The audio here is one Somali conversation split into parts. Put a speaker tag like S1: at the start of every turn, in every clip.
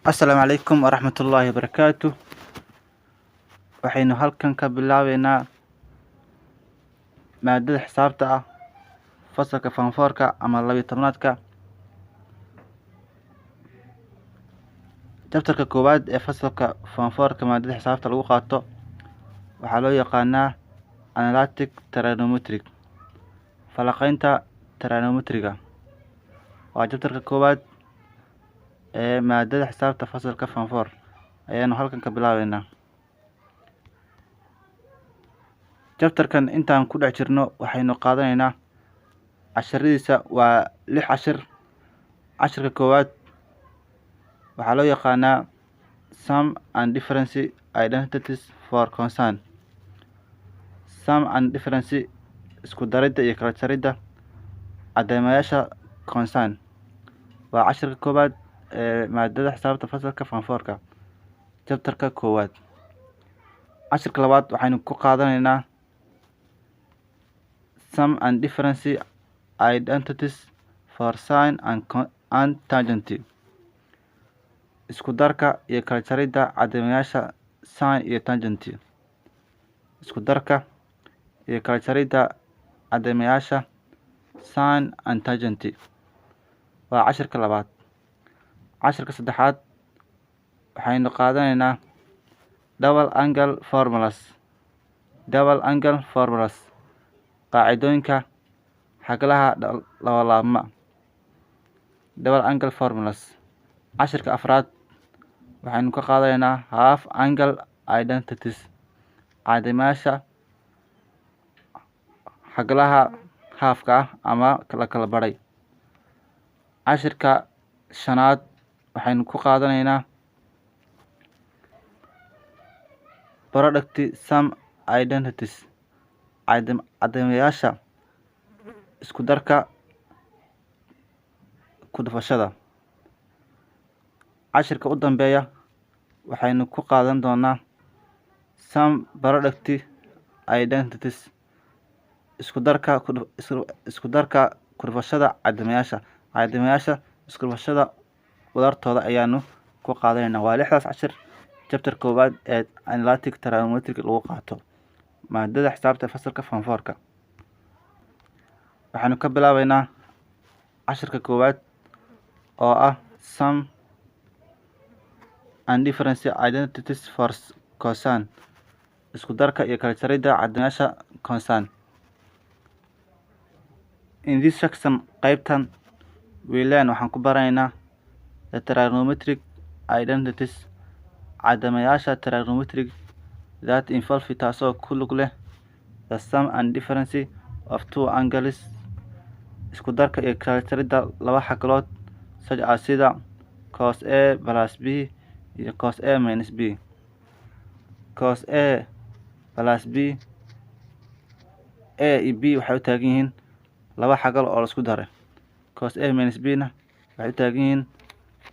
S1: Asalaamu calaykum waraxmatullaahi wabarakaatuh. Waxaynu halkan ka bilaabeynaa maadada xisaabta ah fasalka foomfoorka ama 12-aadka. Chapterka koowaad ee fasalka foomfoorka maadada xisaabta lagu qaato waxaa loo yaqaanaa Analytic Trigonometry, falanqaynta trigonometriga. Waa chapterka koowaad ee maadada xisaabta fasalka foomfoor ayaanu halkan ka bilaabeynaa. Chapterkan intaan ku dhex jirno waxaynu qaadanaynaa casharadiisa waa 6 cashir. Cashirka koowaad waxaa loo yaqaanaa Sum and Difference Identities for Concern. Sum and Difference isku daridda iyo kala jaridda cadeymayaasha concern. Waa cashirka koowaad ee maadada xisaabta fasalka foomfoorka chapterka koowaad. Cashirka labaad waxaynu ku qaadanaynaa Sum and Difference Identities for Sine and Tangent. Isku darka iyo kala jaridda cadeymayaasha sine iyo tangent. Isku darka iyo kala jaridda cadeymayaasha sine and tangent. Waa cashirka labaad. Cashirka saddexaad waxaynu qaadanaynaa double angle formulas. Double angle formulas qaacidooyinka xaglaha labalabma. Double angle formulas. Cashirka afraad waxaynu ka qaadanaynaa half angle identities, cadeymayaasha xaglaha halfka ah ama la kala baray. Cashirka shanaad waxaynu ku qaadanaynaa product sum identities, cadeymayaasha isku darka ku dhufashada. Cashirka u dambeeya waxaynu ku qaadan doonaa sum product identities, isku darka ku dhufashada cadeymayaasha isku dhufashada wadartooda ayaanu ku qaadanaynaa. Waa 6daas cashir chapter koowaad ee Analytic Trigonometry lagu qaato maadada xisaabta fasalka foomfoorka. Waxaanu ka bilaabeynaa cashirka koowaad oo ah Sum and Difference Identities for Concern. Isku darka iyo kala jaridda cadeymayaasha concern. In this section qaybtan waxaan ku baranaynaa the trigonometric identities, cadeymayaasha trigonometric that involve taasoo ku lug leh the sum and difference of two angles. Isku darka iyo kala jaridda laba xaglood sida cos A plus B iyo cos A minus B. Cos A plus B, A iyo B waxay u taagan yihiin laba xagal oo la isku daray. Cos A minus B na waxay u taagan yihiin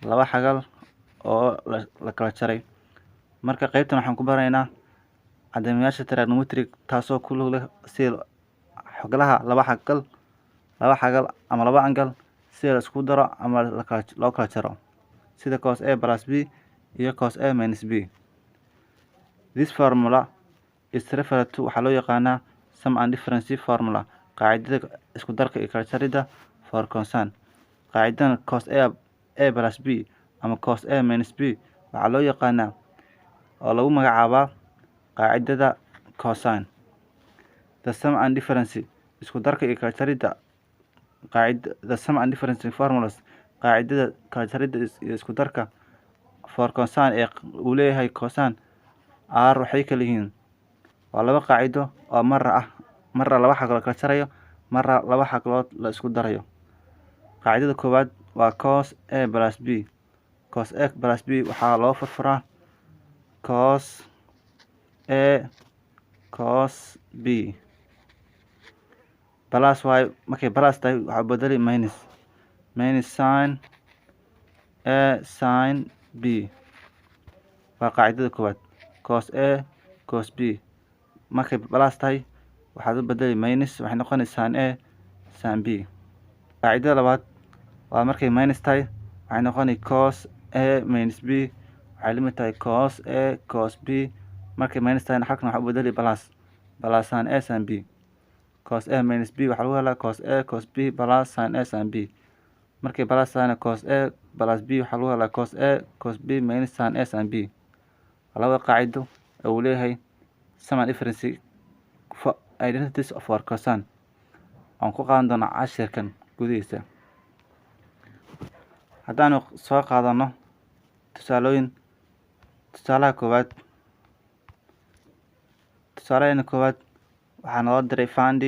S1: laba xagal oo la kala jaray. Marka qaybtan waxaan ku baranaynaa cadeymayaasha trigonometric taasoo ku lug leh sida xaglaha laba xagal ama laba angle sida la isku daro ama loo kala jaro, sida cos A plus B iyo cos A minus B. This formula is referred to waxaa loo yaqaanaa sum and difference formula, qaacidada isku darka iyo kala jaridda for concern. Qaacidadan cos A plus B ama cos A minus B waxaa loo yaqaanaa oo lagu magacaabaa qaacidada cosine. The sum and difference isku darka iyo kala jaridda the sum and difference formulas qaacidada kala jaridda iyo isku darka for concern ee uu leeyahay cosine r waxay kala yihiin waa laba qaacido oo marra laba xaglood kala jarayo, marra laba xaglood la isku darayo. Qaacidada koowaad waa cos A plus B. Cos A plus B waxaa loo furfuraa cos A cos B plus markay plus tahay waxaa bedeli minus sin A sin B. waa qaacidada koowaad. Cos A cos B markay plus tahay waxaad u bedeli minus, waxay noqonaysaa sin A sin B. qaacidada labaad waa markay minus tahay waxay noqoni cos A minus B waxay la mid tahay cos A cos B markay minus tahayna xalkan waxaa u bedeli plus sin A sin B cos A minus B waxaa lagu helaa cos A cos B plus sin A sin B markay plus tahayna cos A plus B waxaa lagu helaa cos A cos B minus sin A sin B laba qaacido uu leeyahay sum and difference for identities of our cosine aan ku qaadan doonaa cashirkan gudihiisa haddaanu soo qaadano tusaalooyin tusaalaha koowaad waxaa noo diray find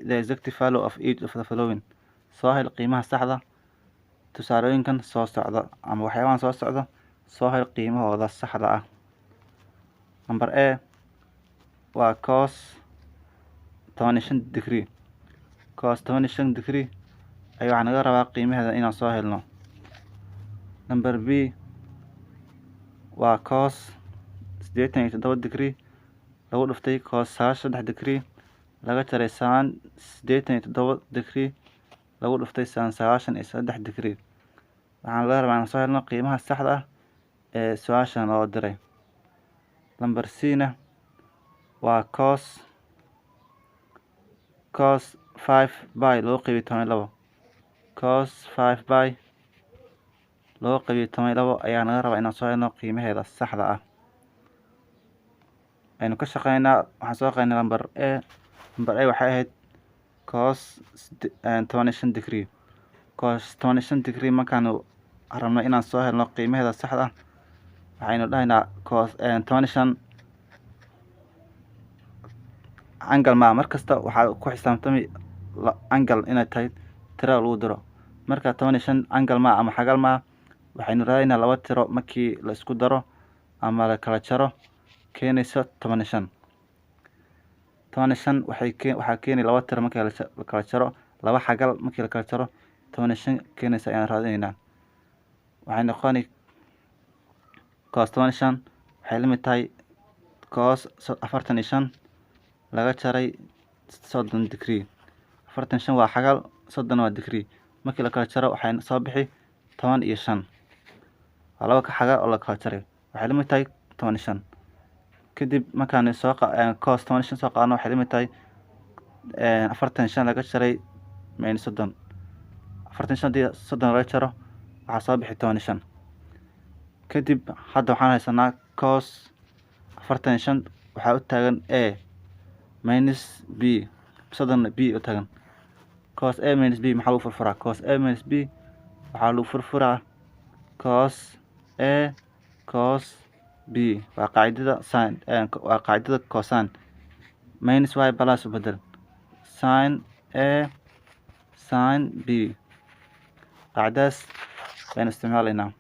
S1: the exact value of each of the following soo hel qiimaha saxda tusaalooyinkan soo socda ama waxyaabahan soo socda soo hel qiimahooda saxda ah number A waa cos 15 degree cos 15 degree ayaa waxaa naga rabaa qiimaheeda inaan soo helno number B waa cos 87 degree lagu dhuftay cos 3 degree laga jaray sin 87 degree lagu dhuftay sin 3 degree waxaan laga rabaa inaan soo helno qiimaha saxda ah ee su-aashan oo diray number C na waa cos 5 by loo qaybiyo 12 cos 5 by loo qaybiyo 12 ayaa naga rabaa inaan soo helno qiimaheeda saxda ah aynu ka shaqeynaa waxaan soo qeynay number A waxay ahayd cos 15 degree cos 15 degree markaanu rabno inaan soo helno qiimaheeda saxda ah waxaynu dhahaynaa cos 15 angle ma markasta waxaa ku xisaabtami angle inay tahay tiro lagu diro marka 15 angle ma ama xagal ma waxaynu raadinaa laba tiro markii la isku daro ama la kala jaro keenaysa 15 waxaa keenay laba tiro markii la kala jaro laba xagal markii la kala jaro 15 keenaysa ayaan raadinaynaa waxay noqoni cos 15 waxay la mid tahay cos 45 laga jaray 30 degree 45 waa xagal 30 waa degree markii la kala jaro waxay soo bixi 15 waa laba xagal oo la kala jaray waxay la mid tahay 15 kadib markaan soo cos 15 soo qaadano waxay la mid tahay 45 laga jaray minus 30 45 30 laga jaro waxaa soo bixi 15 kadib hadda waxaan haysanaa cos 45 waxaa u taagan A minus B 30 B u taagan cos A minus B maxaa lagu furfuraa cos A minus B waxaa lagu furfuraa cos A cos B waa qaacidada sin waa qaacidada cosine minus y plus u bedel sin A sin B qaacidaas baynu isticmaalaynaa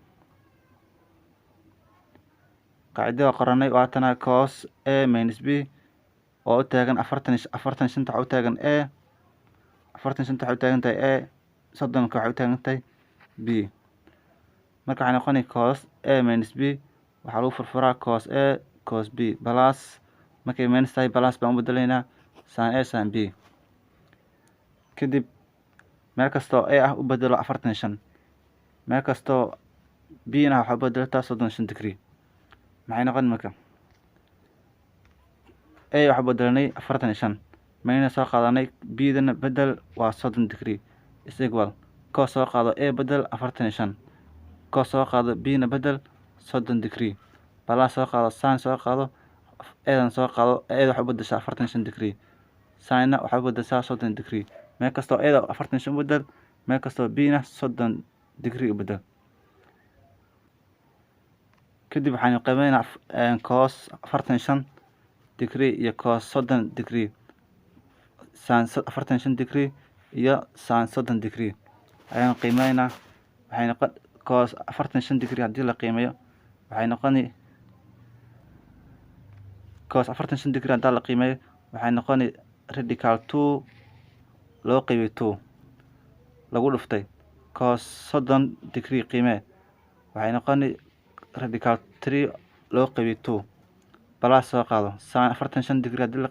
S1: qaacidada qoranay waa tana cos A minus B oo u taagan 45 waxaa u taagan A 45 waxay u taagan tahay A 30 waxay u taagan tahay B marka waxay noqonay cos A minus B waxaa lagu furfuraa cos A cos B plus markay minus tahay plus baan u bedelaynaa sin A sin B kadib meel kastoo A ah u bedelo 45 meel kastoo B na waxaa u bedeltaa 35 degree maxay noqon marka A waxaa bedelnay 45 mayna soo qaadanay B dana bedel waa 30 degree is equal cos soo qaado A bedel 45 cos soo qaado B na bedel 30 degree plus soo qaado sin soo qaado A soo qaado A waxaa u bedeshaa 45 degree sin na waxaa u bedeshaa 30 degree meel kastoo A 45 u bedel meel kastoo B na 30 degree u bedel kadib waxaanu qiimeynaa cos 45 degree iyo cos 30 degree sin 45 degree iyo sin 30 degree ayaanu qiimeynaa waxay noqon cos 45 degree haddii la qiimeeyo waxay noqoni cos 45 degree haddii la qiimeeyo waxay noqoni radical 2 loo qaybiyo 2 lagu dhuftay cos 30 degree qiimee waxay noqoni radical 3 loo qaybiyo 2 plus soo qaado sin 45 degree haddii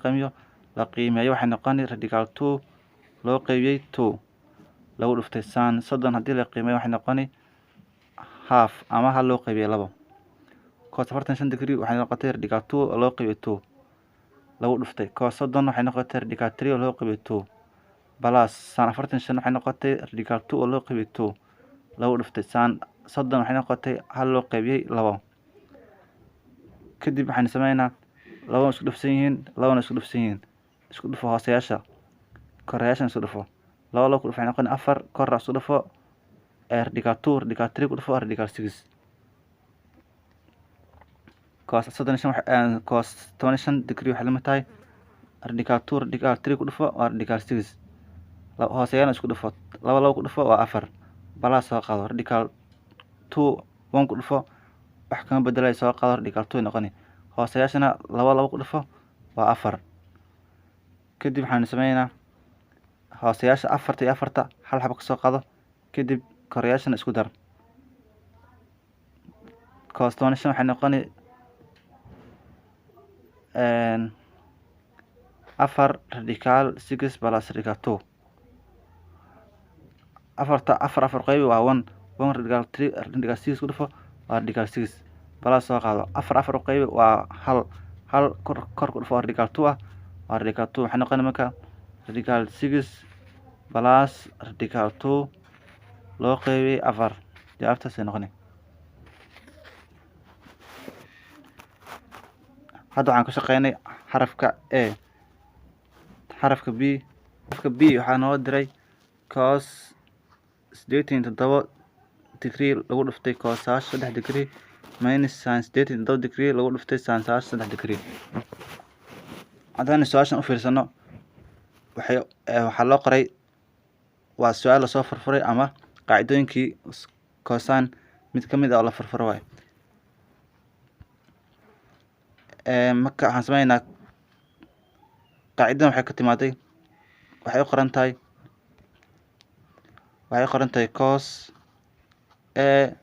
S1: la qiimeeyo waxay noqoni radical 2 loo qaybiyay 2 lagu dhuftay sin 30 haddii la qiimeeyo waxay noqoni half ama hal loo qaybiyo labo. cos 45 degree waxay noqotay radical 2 oo loo qaybiyo 2 lagu dhuftay. cos 30 waxay noqotay radical 3 oo loo qaybiyo 2 plus sin 45 waxay noqotay radical 2 oo loo qaybiyo 2 lagu dhuftay. sin 30 waxay noqotay hal loo qaybiyay 2. kadib waxaan sameeynaa laba isku dhufsan yihiin, labana isku dhufsan yihiin. isku dhufo hooseyaasha, koreyaashan isku dhufo. laba ku dhufo waxay noqon 4, kor isku dhufo radical 2, radical 3 ku dhufo radical 6. cos 35 cos 25 degree waxay la mid tahay radical 2, radical 3 ku dhufo radical 6. hooseyaana isku dhufo, laba ku dhufo waa 4 plus soo qaado radical 2 1 ku dhufo wax kama bedelay soo qaado radical 2 noqoni. hooseyaashana laba ku dhufo waa 4. kadib waxaan sameeynaa hooseyaasha 4 iyo 4 hal xabo ka soo qaado, kadib koreyaashana isku dar. cos 25 waxay noqoni 4 radical 6 plus radical 2. 4 qaybi waa 1 radical 3 radical 6 ku dhufo waa radical 6 plus soo qaado 4 qaybi waa hal kor ku dhufo radical 2 ah waa radical 2. waxay noqon marka radical 6 plus radical 2 loo qaybi 4. jawaabtaas ay noqonay. hadda waxaan ku shaqeynay xarafka A. xarafka B waxaa noo diray cos 87 degree lagu dhuftay cos 3 degree minus sin 87 degree lagu dhuftay sin 3 degree. haddaan su-aashan u fiirsano waxaa loo qoray waa su-aal lasoo furfuray ama qaacidooyinkii cosine mid ka mid ah oo la furfuro waay. marka waxaan sameynaa qaacidadan waxay ka timaaday waxay u qoran tahay cos A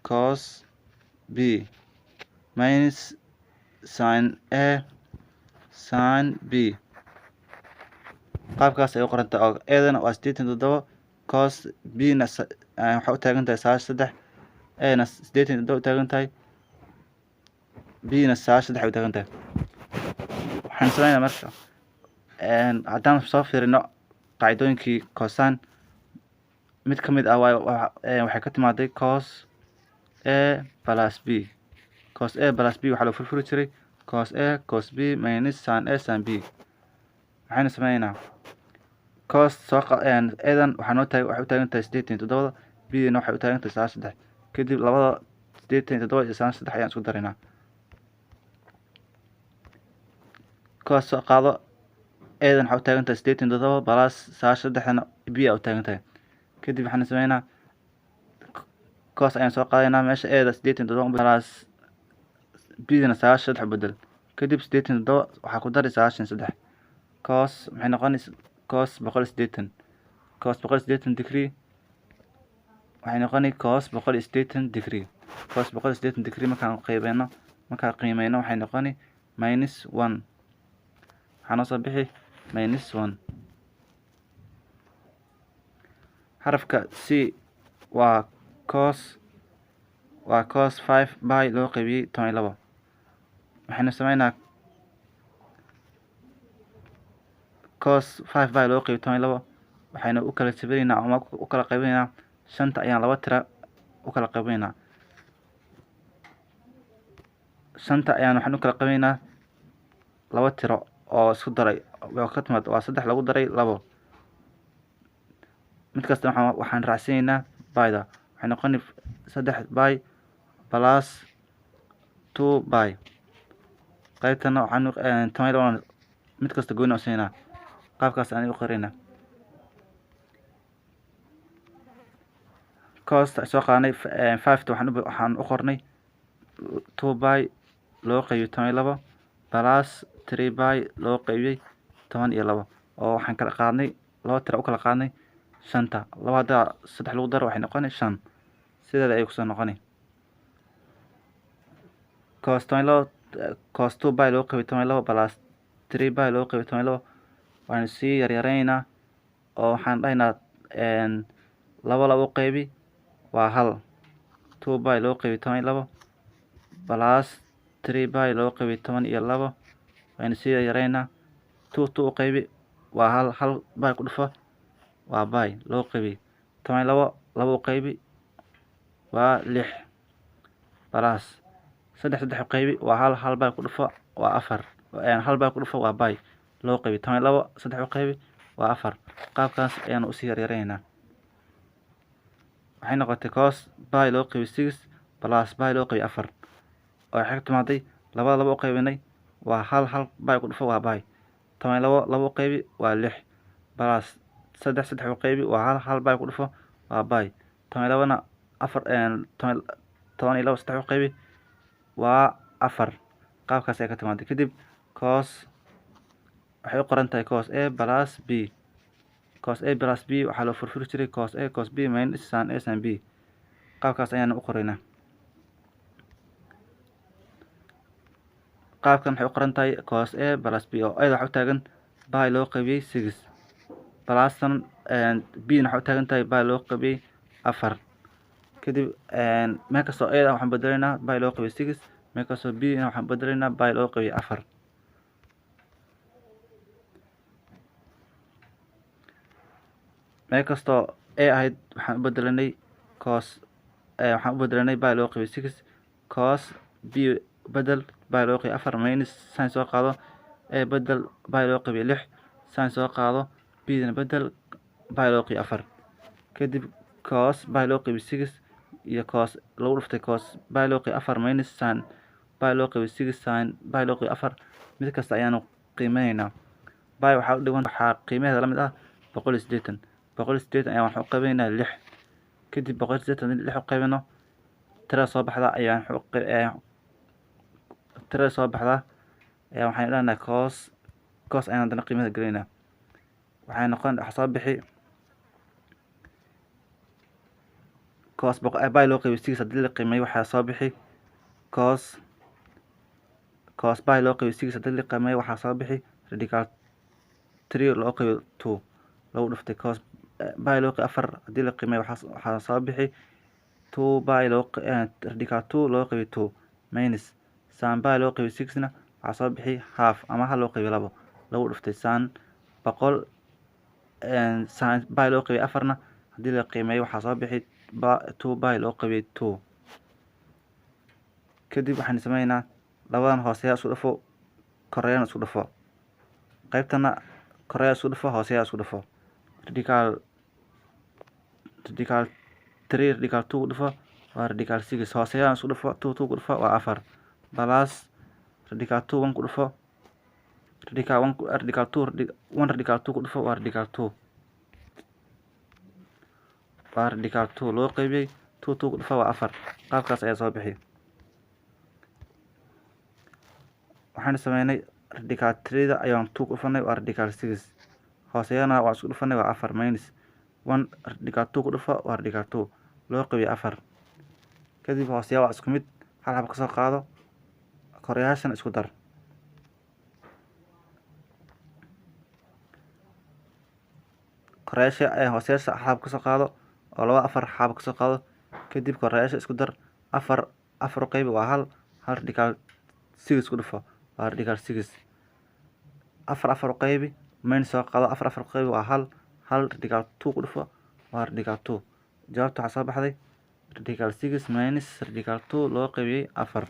S1: cos B minus sin A sin B. qaabkaas ay u qoran tahay oo eedana waa 87 cos B na waxay u taagan tahay 3 A na 87 u taagan tahay B na 3 u taagan tahay. waxaan sameynaa marka haddaan soo fiirino qaacidooyinkii cosine mid ka mid ah waxay ka timaaday cos A plus B. cos A plus B waxaa loo furfuri jiray cos A cos B minus sin A sin B. waxayna sameynaa cos eedan waxay u taagan tahay 87 B na waxay u taagan tahay 3. kadib labada 87 iyo 3 ayaan isku daraynaa. cos soo qaado eedan waxay u taagan tahay 87 plus 3 B u taagan tahay. kadib waxaan sameeynaa cos ayaan soo qaadaynaa meesha eeda 87 plus B na 3 bedel. kadib 87 waxaa ku dari 3. cos maxay noqonaysaa cos 180 cos 180 degree waxay noqonay cos 180 degree. cos 180 degree markaan qiimeyno waxay noqonay minus 1. waxaa noo soo bixi minus 1. xarafka C waa cos 5 by loo qaybiyay 12. waxaynu sameynaa cos 5 by loo qaybiyay 12 waxaynu u kala sabireynaa ama u kala qaybeynaa 5 ayaan laba tira u kala qaybeynaa. 5 ayaan waxaan u kala qaybeynaa laba tiro oo isku daray ka timaad waa 3 lagu daray 2. mid kasta waxaan raacsanaynaa byda waxay noqonay 3 by plus 2 by. qaybtana waxaan 12 mid kasta gooni u siinaa. qaabkaas aan u qoraynaa. cos soo qaadnay 5 waxaan u qornay 2 by loo qaybiyay 12 plus 3 by loo qaybiyay 12 oo waxaan kala qaadnay laba tiro u kala qaadnay 5. labada 3 lagu daro waxay noqonay 5. sideeda ay ku soo noqonay cos 2 by loo qaybiyay 12 plus 3 by loo qaybiyay 12 waxaan sii yaryareynaa oo waxaan dhahaynaa laba qaybi waa 1 2 by loo qaybiyey 12 plus 3 by loo qaybiyey 12 waynu sii yareynaa 2 u qaybi waa hal by ku dhufo waa by loo qaybiyey 12 2 u qaybi waa 6 plus 3 u qaybi waa hal by ku dhufo waa 4 hal by ku dhufo waa by loo qaybiyey 12 3 u qaybi waa 4 qaabkaas ayaanu usii yareynaa waxay noqotay cos by loo qaybiyey 6 plus by loo qaybiyey 4 oo xig timaaday 2 u qaybinay waa hal by ku dhufo waa by 12 u qaybi waa 6 plus 3 u qaybi waa hal by ku dhufo waa by 12na 4 12 3 u qaybi waa 4 qaabkaas ay ka timaaday kadib cos waxay u qoran tahay cos a plus b cos a plus b waxaa loo furfuri jiray cos a cos b minus sin a sin b qaabkaas ayaanu u qoraynaa qaabkan waxay u qoran tahay cos a plus b oo ayada waxa u taagan by loo qaybiyey 6 plusan b na waxa u taagan tahay by loo qaybiyey 4 kadib meel kastoo ayada waxaan bedelaynaa by loo qaybiyey 6 meel kastoo b na waxaan bedelaynaa by loo qaybiyey 4 meel kastoo a ahayd waxaan u bedelanay cos waxaan u bedelanay by loo qaybiyey 6 cos b bedel by loo qaybiyey 4 minus sin soo qaado a bedel by loo qaybiyey 6 sin soo qaado b na bedel by loo qaybiyey 4 kadib cos by loo qaybiyey 6 iyo cos lagu dhuftay cos by loo qaybiyey 4 minus sin by loo qaybiyey 6 sin by loo qaybiyey 4 mid kasta ayaanu qiimeynaa by waxaa u dhigan waxaa qiimaheeda la mid ah 180 180 ayaan wax u qaybinaynaa 6 kadib 180 6 u qaybino tirada soo baxda ayaan waxaan ilaalinaa cos ayaan haddana qiimaheeda gelaynaa waxay noqon waxa soo bixi cos by loo qaybiyey 6 haddii la qiimeeyo waxaa soo bixi cos by loo qaybiyey 6 haddii la qiimeeyo waxaa soo bixi radical 3 loo qaybiyo 2 lagu dhuftay cos by loo qaybiyey 4 haddii la qiimeeyo waxaa soo bixi 2 by radical 2 loo qaybiyo 2 minus sin by loo qaybiyey 6 na waxaa soo bixi half ama hal loo qaybiyo 2 lagu dhuftay sin 100 sin by loo qaybiyey 4 na haddii la qiimeeyo waxaa soo bixi 2 by loo qaybiyey 2 kadib waxaan sameynaa labadan hooseeya isku dhufo koreeyana isku dhufo qaybtana koreeya isku dhufo hooseeya isku dhufo radical 3 radical 2 ku dhufo waa radical 6 hooseeya isku dhufo 2 ku dhufo waa 4 plus radical 2 1 ku dhufo radical 1 radical 2 1 radical 2 ku dhufo waa radical 2 waa radical 2 loo qaybiyey 2 ku dhufo waa 4 qaabkaas ayaa soo bixi waxaan sameynay radical 3 da ayaan 2 ku dhufanay waa radical 6 hooseeyana waa isku dhufanay waa 4 minus 1 radical 2 ku dhufo waa radical 2 loo qaybiyey 4 kadib hooseeya waa isku mid hal xabo ka soo qaado koreyaashan isku dar koreyaasha hooseyaasha hal xabo ka soo qaado oo 4 xabo ka soo qaado kadib koreyaasha isku dar 4 u qaybi waa hal radical 6 ku dhufo waa radical 6 4 u qaybi minus soo qaado 4 u qaybi waa hal radical 2 ku dhufo waa radical 2 jawaabta waxaa soo baxday radical 6 minus radical 2 loo qaybiyey 4